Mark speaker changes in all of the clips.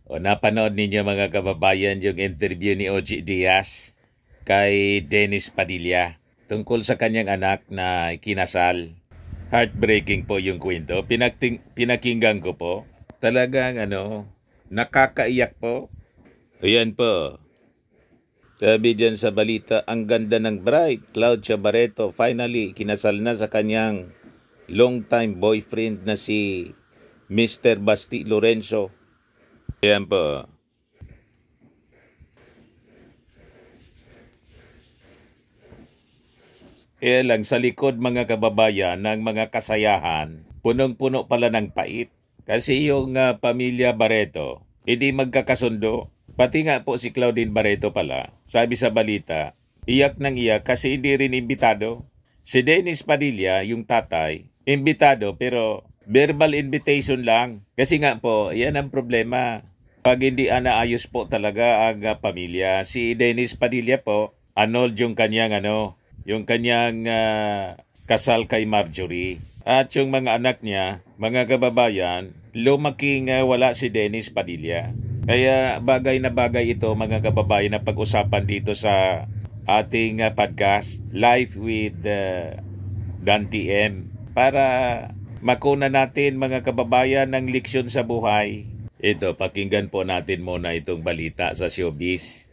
Speaker 1: O napanood ninyo mga kababayan yung interview ni Ogie Diaz kay Dennis Padilla tungkol sa kanyang anak na kinasal. Heartbreaking po yung kwento. Pinakinggan ko po. Talagang nakakaiyak po. Ayan po. Sabi dyan sa balita, ang ganda ng bride, Claudia Barreto, finally kinasal na sa kanyang long-time boyfriend na si Mr. Basti Lorenzo. Ayan po. Kaya lang sa likod mga kababayan ng mga kasayahan, punong-puno pala ng pait. Kasi yung pamilya Barreto, hindi magkakasundo. Pati nga po si Claudine Barreto pala, sabi sa balita, iyak ng iyak kasi hindi rin imbitado. Si Dennis Padilla, yung tatay, imbitado pero verbal invitation lang. Kasi nga po, yan ang problema. Pag hindi naayos po talaga ang pamilya, si Dennis Padilla po, annulled yung kanyang kasal kay Marjorie. At yung mga anak niya, mga kababayan, lumaking wala si Dennis Padilla. Kaya bagay na bagay ito mga kababayan na pag-usapan dito sa ating podcast, Life with Dan TM, para makuna natin mga kababayan ng leksyon sa buhay. Ito, pakinggan po natin muna itong balita sa showbiz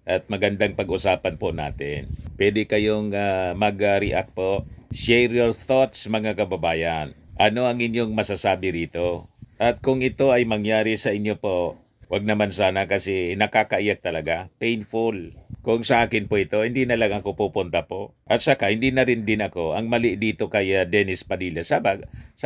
Speaker 1: at magandang pag-usapan po natin. Pwede kayong mag-react po. Share your thoughts mga kababayan. Ano ang inyong masasabi rito? At kung ito ay mangyari sa inyo po, wag naman sana kasi nakakaiyak talaga. Painful. Kung sa akin po ito, hindi na lang ako pupunta po. At saka, hindi na rin din ako ang mali dito kay Dennis Padilla. Sa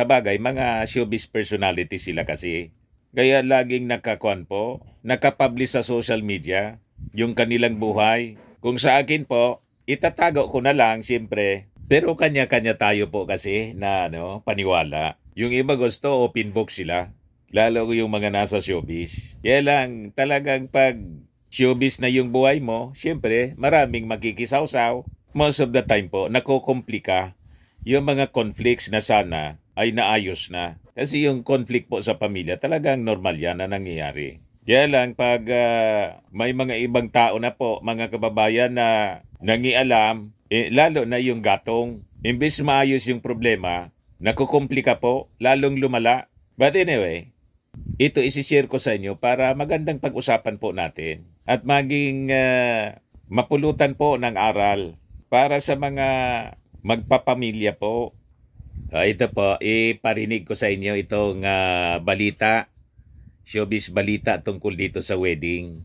Speaker 1: bagay, mga showbiz personality sila kasi. Kaya laging nakapublish sa social media yung kanilang buhay. Kung sa akin po, itatago ko na lang siyempre. Pero kanya-kanya tayo po kasi na paniwala. Yung iba gusto open book sila. Lalo yung mga nasa showbiz. Kaya lang talagang pag showbiz na yung buhay mo, siyempre maraming makikisawsaw. Most of the time po, nakokomplika yung mga conflicts na sana ay naayos na. Kasi yung conflict po sa pamilya talagang normal yan na nangyayari. Kaya lang pag may mga ibang tao na po, mga kababayan na nangialam, lalo na yung gatong, imbes maayos yung problema, nakukomplika po, lalong lumala. But anyway, ito isishare ko sa inyo para magandang pag-usapan po natin at maging mapulutan po ng aral para sa mga magpapamilya po. Ito po, iparinig ko sa inyo itong balita, showbiz balita tungkol dito sa wedding.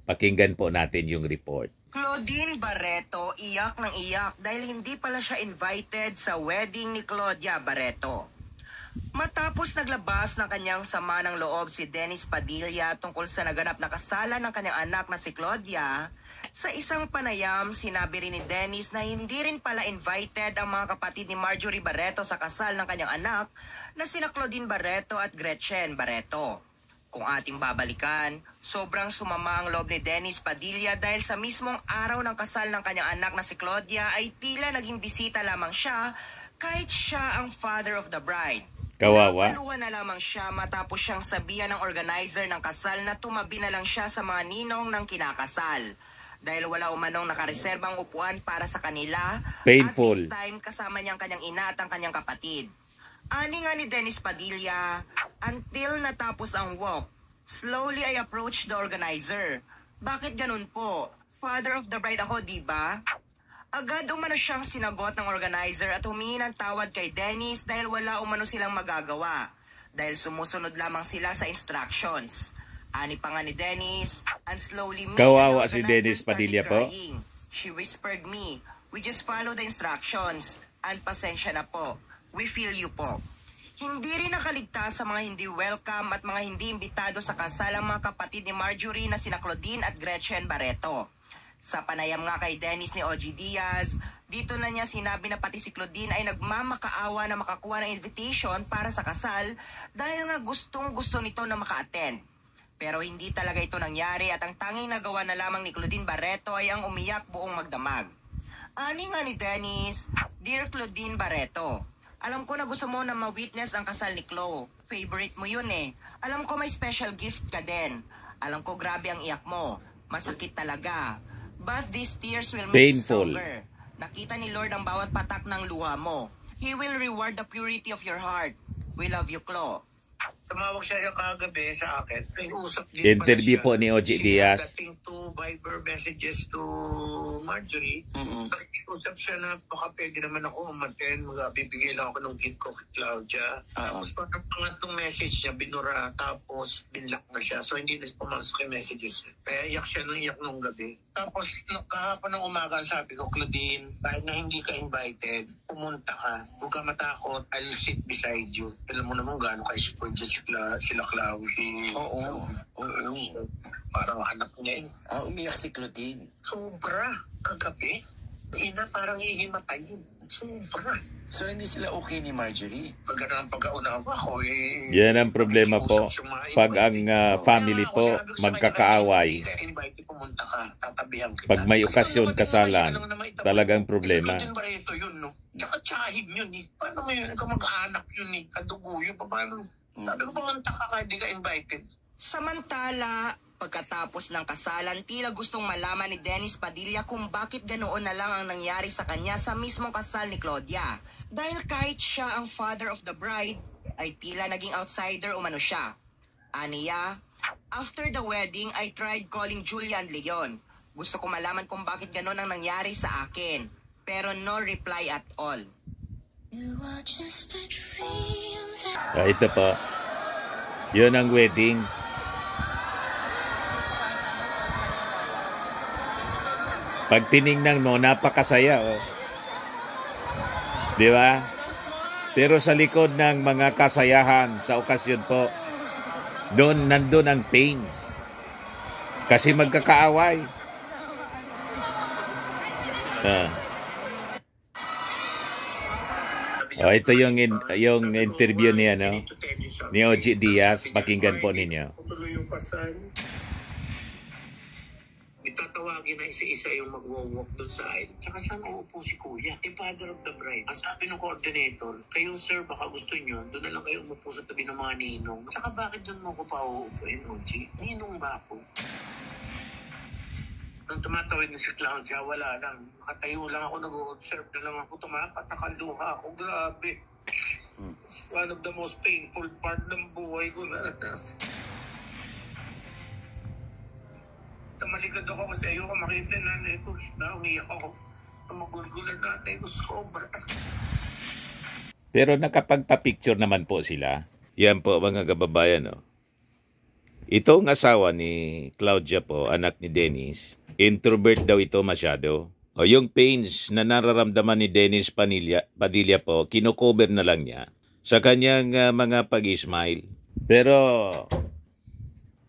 Speaker 1: Pakinggan po natin yung report.
Speaker 2: Claudine Barreto iyak ng iyak dahil hindi pala siya invited sa wedding ni Claudia Barreto. Matapos naglabas ng kanyang sama ng loob si Dennis Padilla tungkol sa naganap na kasalan ng kanyang anak na si Claudia, sa isang panayam sinabi rin ni Dennis na hindi rin pala invited ang mga kapatid ni Marjorie Barreto sa kasal ng kanyang anak na sina Claudine Barreto at Gretchen Barreto. Kung ating babalikan, sobrang sumama ang loob ni Dennis Padilla dahil sa mismong araw ng kasal ng kanyang anak na si Claudia ay tila naging bisita lamang siya kahit siya ang father of the bride.
Speaker 1: Kawawa.
Speaker 2: Napaluhan na lamang siya matapos siyang sabihan ng organizer ng kasal na tumabi na lang siya sa mga ninong ng kinakasal. Dahil wala umanong nakareserbang upuan para sa kanila.
Speaker 1: Painful.
Speaker 2: At this time kasama niyang kanyang ina at ang kanyang kapatid. Ani nga ni Dennis Padilla, until natapos ang walk, slowly I approached the organizer. Bakit ganun po? Father of the bride ako, diba? Agad umano siyang sinagot ng organizer at humingi ng tawad kay Dennis dahil wala umano silang magagawa. Dahil sumusunod lamang sila sa instructions. Ani pa nga ni Dennis, and slowly me
Speaker 1: Kawawa
Speaker 2: and the
Speaker 1: si
Speaker 2: organizer
Speaker 1: Dennis
Speaker 2: started
Speaker 1: Padilla po.
Speaker 2: crying. She whispered me, we just follow the instructions. And pasensya na po. We feel you po. Hindi rin nakaligtas sa mga hindi welcome at mga hindi imbitado sa kasal ang mga kapatid ni Marjorie na sina Claudine at Gretchen Barreto. Sa panayam nga kay Dennis ni Ogie Diaz, dito na niya sinabi na pati si Claudine ay nagmamakaawa na makakuha ng invitation para sa kasal dahil nga gustong-gusto nito na maka-attend. Pero hindi talaga ito nangyari at ang tanging nagawa na lamang ni Claudine Barreto ay ang umiyak buong magdamag. Ani nga ni Dennis, Dear Claudine Barreto, Alam ko na gusto mo na ma-witness ang kasal ni Chloe. Favorite mo yun eh. Alam ko may special gift ka din. Alam ko grabe ang iyak mo. Masakit talaga. But these tears will make you
Speaker 1: Painful.
Speaker 2: stronger. Nakita ni Lord ang bawat patak ng luha mo. He will reward the purity of your heart. We love you, Chloe.
Speaker 3: Tumawag siya kagabi sa akin. May usap din
Speaker 1: Interview po
Speaker 3: pala siya.
Speaker 1: ni OG
Speaker 3: Siya
Speaker 1: Diaz.
Speaker 3: dating to Viber messages to Marjorie. Nakikiusap siya na baka pwede naman ako umaten. Bibigay lang ako ng gift ko kay Claudia. Tapos parang pangatlong message niya, binura. Tapos binlock na siya. So hindi na pumasok yung messages. Kaya iyak siya nung iyak nung gabi. Tapos kahapon ng umaga sabi ko, Claudine, dahil na hindi ka invited, pumunta ka. Huwag ka matakot. I'll sit beside you. Alam mo naman gano'n ka-support sila Claudine.
Speaker 4: Oo.
Speaker 3: So, parang anak niya yun.
Speaker 4: Umiyak si Claudine.
Speaker 3: Sobra. Kagabi. Ina parang hihimatayin. Sobra.
Speaker 4: So hindi sila okay ni Marjorie?
Speaker 3: Pag ganun ang pag-aunawa ko
Speaker 1: Yan ang problema po. Pag ang family po magkakaaway,
Speaker 3: pumunta ka, tatabihan kita.
Speaker 1: pag may okasyon, kasalan, talagang problema.
Speaker 3: Yun ba ito yun, no? Tsaka tsahid yun, eh. Paano mo yun? Kamag-anak yun, eh. Kadugo yun. Paano? Sabi ko, pumunta ka, hindi ka invited.
Speaker 2: Samantala, pagkatapos ng kasalan, tila gustong malaman ni Dennis Padilla kung bakit ganoon na lang ang nangyari sa kanya sa mismong kasal ni Claudia. Dahil kahit siya ang father of the bride, ay tila naging outsider umano siya. Aniya, after the wedding, I tried calling Julian Leon. Gusto ko malaman kung bakit ganoon ang nangyari sa akin. Pero no reply at all.
Speaker 1: Ito po. Yun ang wedding. Pag tiningnan mo, napakasaya, oh. Di ba? Pero sa likod ng mga kasayahan sa okasyon po, nandun ang pains. Kasi magkakaaway. Ito yung interview niya, no? Ni OG Diaz. Pakinggan po ninyo.
Speaker 3: Tuloy yung kasal. Itatawagin na isa-isa yung magwo-walk doon sa aisle. Tsaka saan uupo si Kuya? Father of the bride. Ang sabi ng coordinator, kayo sir, baka gusto nyo, doon na lang kayo umupo sa tabi ng mga ninong. Tsaka bakit doon mo ko pa uupuin, OG? Ninong ba ako? Nung tumatawid na si Claudia, wala lang. Nakatayo lang ako, nag-observe na lang ako. Tumapat, nakaluha ako. Grabe. It's one of the most painful part ng buhay ko na natas. Tamalikad ako kasi ayoko makita na nanay ko. Naumiyak ako. Tumagulgulan na nanay ko sobra.
Speaker 1: Pero nakapagpa-picture naman po sila. Yan po mga kababayan, no? Itong asawa ni Claudia po, anak ni Dennis, introvert daw ito masyado. O yung pains na nararamdaman ni Dennis Padilla po, kinocover na lang niya sa kanyang mga pag-smile. Pero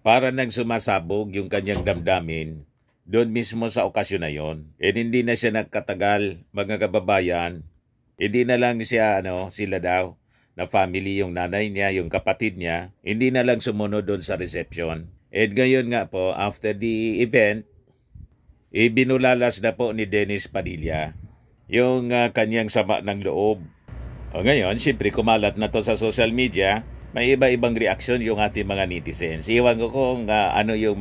Speaker 1: para nang sumasabog yung kanyang damdamin doon mismo sa okasyon na yon. Hindi na siya nagkatagal, mga kababayan. Hindi na lang siya, sila daw, na family, yung nanay niya, yung kapatid niya, hindi na lang sumunod doon sa reception. And ngayon nga po, after the event, ibinulalas na po ni Dennis Padilla yung kanyang sama ng loob. O ngayon, siyempre kumalat na to sa social media, may iba-ibang reaksyon yung ating mga netizens. Iwan ko kung ano yung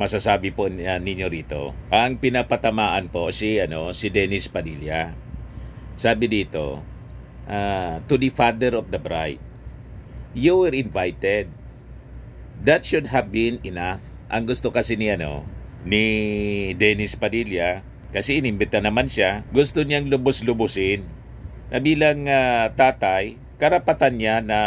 Speaker 1: masasabi po ninyo rito. Ang pinapatamaan po si Dennis Padilla. Sabi dito, to the father of the bride, you were invited. That should have been enough. Ang gusto kasi ni Dennis Padilla, kasi inimbita naman siya, gusto niyang lubos-lubusin na bilang tatay, karapatan niya na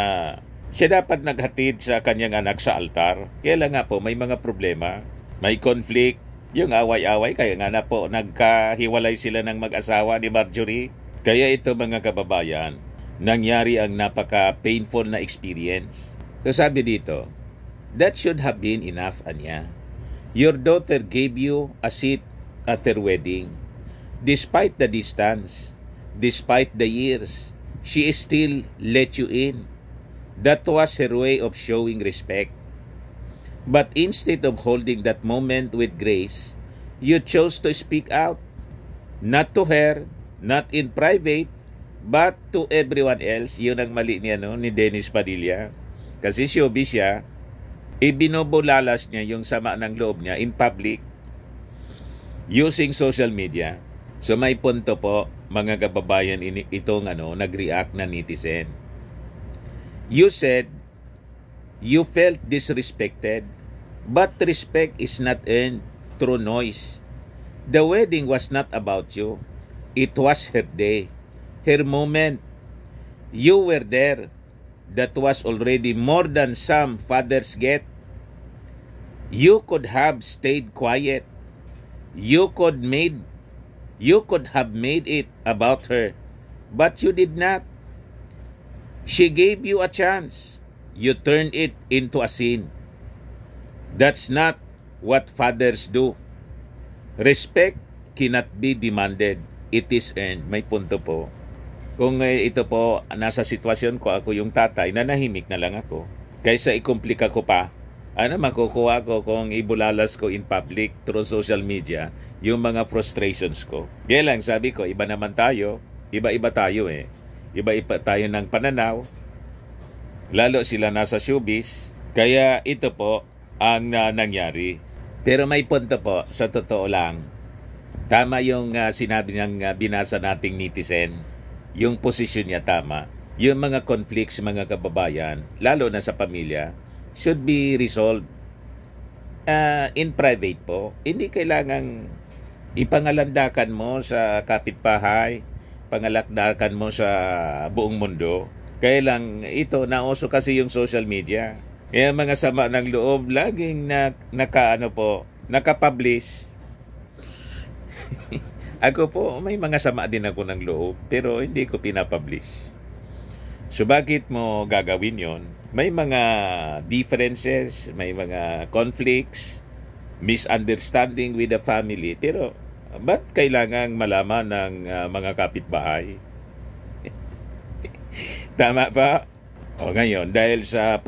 Speaker 1: siya dapat naghatid sa kanyang anak sa altar. Kaya lang nga po, may mga problema, may conflict, yung away-away, kaya nga na po, nagkahiwalay sila ng mag-asawa ni Marjorie. Kaya ito mga kababayan, nangyari ang napaka-painful na experience. So sabi dito, that should have been enough, Anya. Your daughter gave you a seat at her wedding. Despite the distance, despite the years, she still let you in. That was her way of showing respect. But instead of holding that moment with grace, you chose to speak out. Not to her, not in private, But to everyone else, yun ang mali niya, no, ni Dennis Padilla. Kasi showbiz siya, ibinobolalas niya yung sama ng loob niya in public using social media. So may punto po, mga kababayan, itong nag-react na netizen. You said you felt disrespected, but respect is not earned through noise. The wedding was not about you. It was her day, her moment. You were there. That was already more than some fathers get. You could have stayed quiet. You could have made it about her, but you did not. She gave you a chance. You turned it into a sin. That's not what fathers do. Respect cannot be demanded. It is earned. May punto po. Kung ito po, nasa sitwasyon ko, ako yung tatay, nanahimik na lang ako. Kaysa ikomplika ko pa, makukuha ko kung ibulalas ko in public through social media yung mga frustrations ko. Kaya lang, sabi ko, iba naman tayo. Iba-iba tayo eh. Iba-iba tayo ng pananaw. Lalo sila nasa showbiz. Kaya ito po ang nangyari. Pero may punto po, sa totoo lang. Tama yung sinabi ng binasa nating netizen. Yung posisyon niya tama. Yung mga conflicts, mga kababayan, lalo na sa pamilya, should be resolved in private po. Hindi kailangang ipangalandakan mo sa kapitbahay, pangalakdakan mo sa buong mundo. Kaya lang ito, nauso kasi yung social media. Kaya mga sama ng loob, laging nakapublish. Ako po, may mga sama din ako ng loob, pero hindi ko pinapublish. So bakit mo gagawin yon? May mga differences, may mga conflicts, misunderstanding with the family, pero ba't kailangang malaman ng mga kapitbahay? Tama ba? O ngayon, dahil sa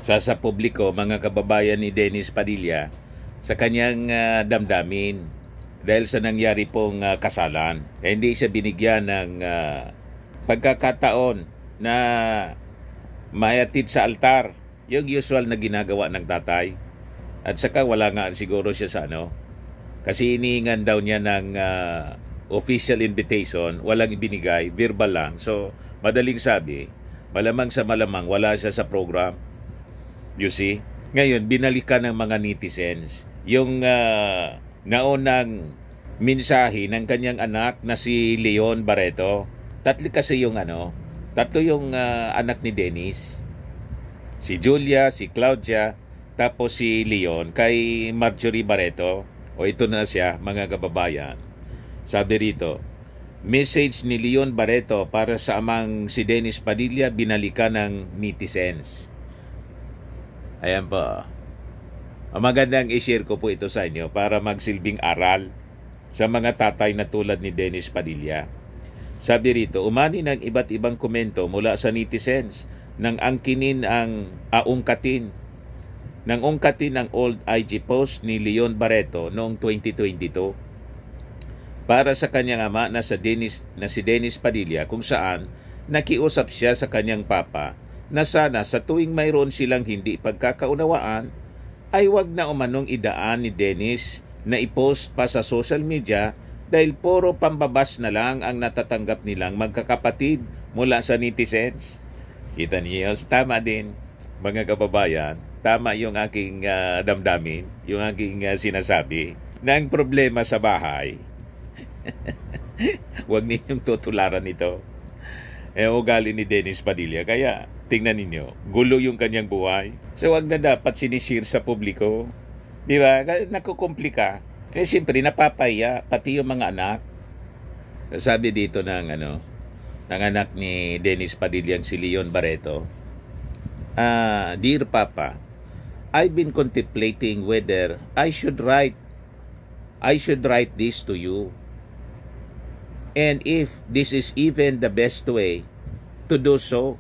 Speaker 1: sa publiko, mga kababayan ni Dennis Padilla, sa kanyang damdamin, dahil sa nangyari pong kasalan, hindi siya binigyan ng pagkakataon na mayatid sa altar, yung usual na ginagawa ng tatay. At saka wala nga siguro siya sa kasi iniingan daw niya ng official invitation, walang ibinigay, verbal lang. So, madaling sabi, malamang sa malamang, wala siya sa program. You see? Ngayon, binalikan ng mga netizens yung naunang mensahe ng kanyang anak na si Leon Barreto. Tatlo yung anak ni Dennis. Si Julia, si Claudia, tapos si Leon kay Marjorie Barreto. O ito na siya, mga kababayan. Sabi rito, message ni Leon Barreto para sa amang si Dennis Padilla, binalikan ng netizens. Ayan po. Magandang i-share ko po ito sa inyo para magsilbing aral sa mga tatay na tulad ni Dennis Padilla. Sabi rito, umani ng iba't ibang komento mula sa netizens nang angkinin ang ungkatin ang old IG post ni Leon Barreto noong 2022 para sa kanyang ama na si Dennis Padilla, kung saan nakiusap siya sa kanyang papa na sana sa tuwing mayroon silang hindi pagkakaunawaan ay wag na umanong idaan ni Dennis na i-post pa sa social media dahil puro pambabas na lang ang natatanggap nilang magkakapatid mula sa netizens. Kita niyo, tama din, mga kababayan, tama yung aking damdamin, yung aking sinasabi, na ang problema sa bahay, wag ninyong tutularan ito. Ugali ni Dennis Padilla, kaya tingnan ninyo, gulo yung kanyang buhay. So wag na dapat sinisir sa publiko. Di ba? Nakukomplika. Siyempre, napapaya, pati yung mga anak. Sabi dito ng anak ni Dennis Padilla, si Leon Barreto, Dear Papa, I've been contemplating whether I should write this to you. And if this is even the best way to do so.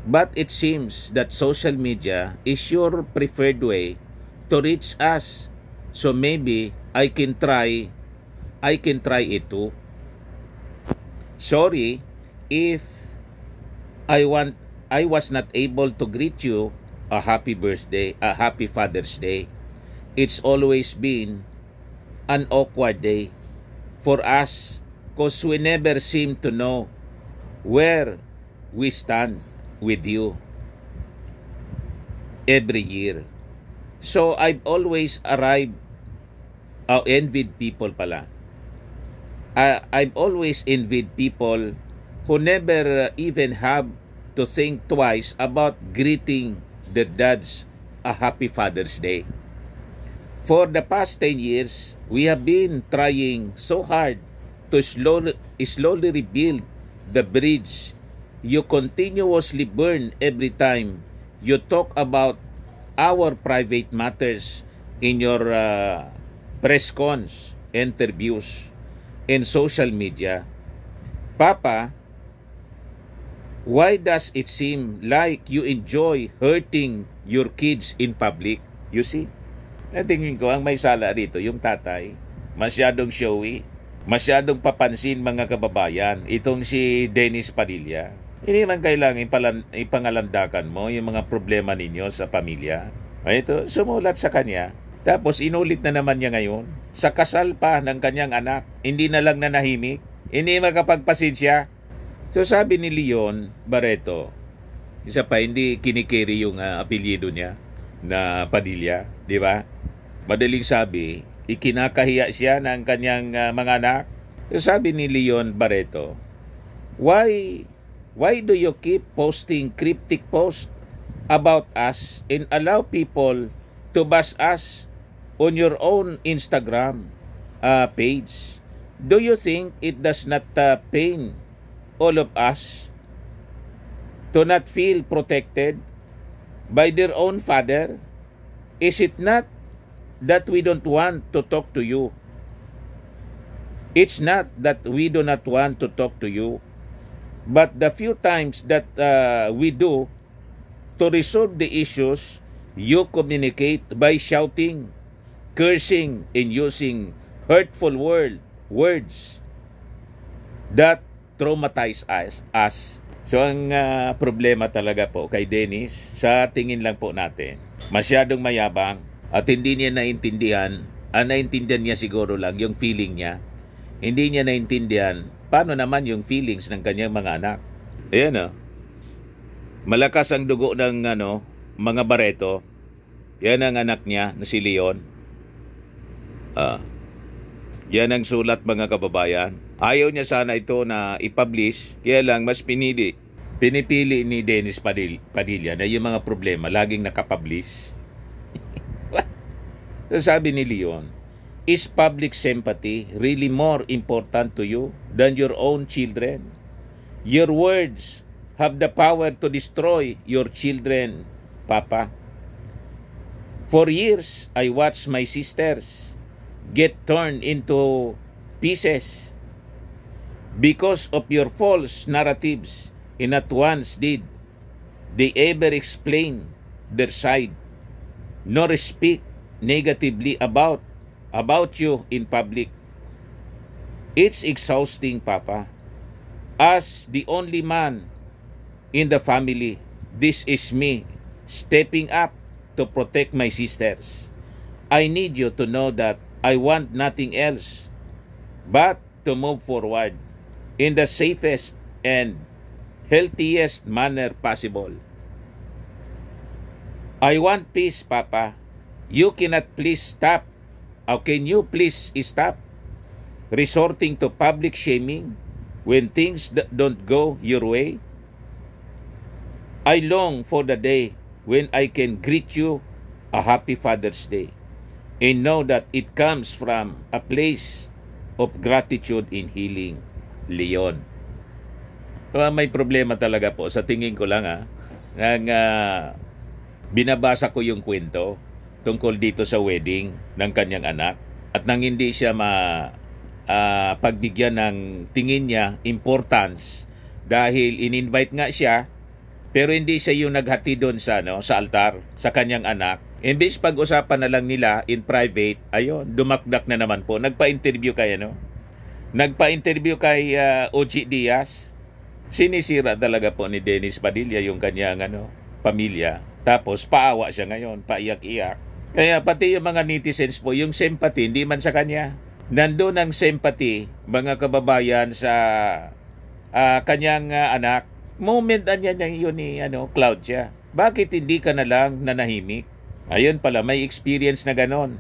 Speaker 1: But it seems that social media is your preferred way to reach us. So maybe I can try it too. sorry if I was not able to greet you a happy birthday, a happy Father's Day. It's always been an awkward day for us because we never seem to know where we stand with you every year. So I've always envied people pala. I've always envied people who never even have to think twice about greeting their dads a happy Father's Day. For the past 10 years, we have been trying so hard to slowly rebuild the bridge you continuously burn every time you talk about our private matters in your press cons, interviews, and social media. Papa, why does it seem like you enjoy hurting your kids in public? You see? Natingin ko, ang may sala rito, yung tatay, masyadong showy, masyadong papansin mga kababayan, itong si Dennis Padilla. Hindi man kailangan ipangalandakan mo yung mga problema ninyo sa pamilya. Ito, sumulat sa kanya. Tapos inulit na naman niya ngayon. Sa kasal pa ng kanyang anak, hindi na lang nanahimik, hindi makapagpasensya. So sabi ni Leon Barreto, isa pa hindi kinikiri yung apelyido niya na Padilla, di ba? Madaling sabi, ikinakahiya siya ng kanyang mga anak. So sabi ni Leon Barreto, why do you keep posting cryptic posts about us and allow people to bash us on your own Instagram page? Do you think it does not pain all of us to not feel protected by their own father? Is it not that we don't want to talk to you? It's not that we do not want to talk to you, but the few times that we do to resolve the issues, you communicate by shouting, cursing, and using hurtful words that traumatize us. So ang problema talaga po kay Dennis, sa tingin lang po natin, masyadong mayabang at hindi niya naintindihan, naintindihan niya siguro lang yung feeling niya. Hindi niya naintindihan paano naman yung feelings ng kanyang mga anak. Ayan malakas ang dugo ng mga Barreto. Yan ang anak niya na si Leon. Yan ang sulat mga kababayan. Ayaw niya sana ito na i-publish, kaya lang mas pinipili ni Dennis Padilla na yung mga problema laging nakapublish. So sabi ni Leon, is public sympathy really more important to you than your own children? Your words have the power to destroy your children, Papa. For years, I watched my sisters get torn into pieces because of your false narratives, and not once did they ever explain their side, nor speak negatively about you in public. It's exhausting, Papa. As the only man in the family, this is me stepping up to protect my sisters. I need you to know that I want nothing else but to move forward in the safest and healthiest manner possible. I want peace, Papa. You cannot please stop. How can you please stop resorting to public shaming when things don't go your way? I long for the day when I can greet you a happy Father's Day and know that it comes from a place of gratitude and healing. Leon. May problema talaga po sa tingin ko lang nang binabasa ko yung kwento tungkol dito sa wedding ng kanyang anak at nang hindi siya pagbigyan ng tingin niya importance dahil in-invite nga siya pero hindi siya yung naghati doon sa altar sa kanyang anak. Imbis pag-usapan na lang nila in private, ayun, dumakdak na naman po. Nagpa-interview kaya nagpa-interview kay Ochi Diaz. Sinisira talaga po ni Dennis Padilla yung kanyang pamilya. Tapos paawa siya ngayon, paiyak-iyak. Kaya pati yung mga netizens po, yung sympathy, hindi man sa kanya. Nandun ang sympathy, mga kababayan, sa kanyang anak. Moment niya yun ni Claudia. Bakit hindi ka na lang nanahimik? Ayun pala, may experience na ganon.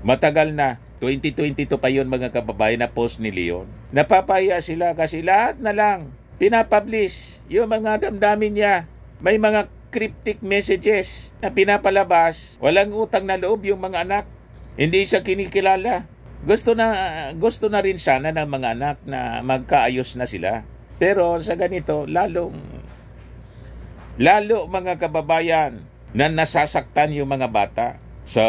Speaker 1: Matagal na, 2022 pa yun mga kababayan, na post ni Leon. Napapaya sila kasi lahat na lang pinapublish yung mga damdamin niya. May mga cryptic messages na pinapalabas. Walang utang na loob yung mga anak. Hindi siya kinikilala. Gusto na rin sana ng mga anak na magkaayos na sila. Pero sa ganito, lalo mga kababayan na nasasaktan yung mga bata. So,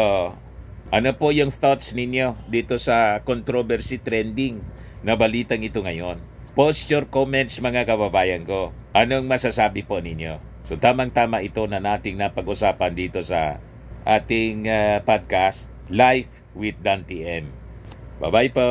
Speaker 1: ano po yung thoughts ninyo dito sa controversy trending na balitang ito ngayon? Post your comments mga kababayan ko. Anong masasabi po ninyo? So tamang-tama ito na nating napag-usapan dito sa ating podcast, Life with Dan TM. Bye-bye po!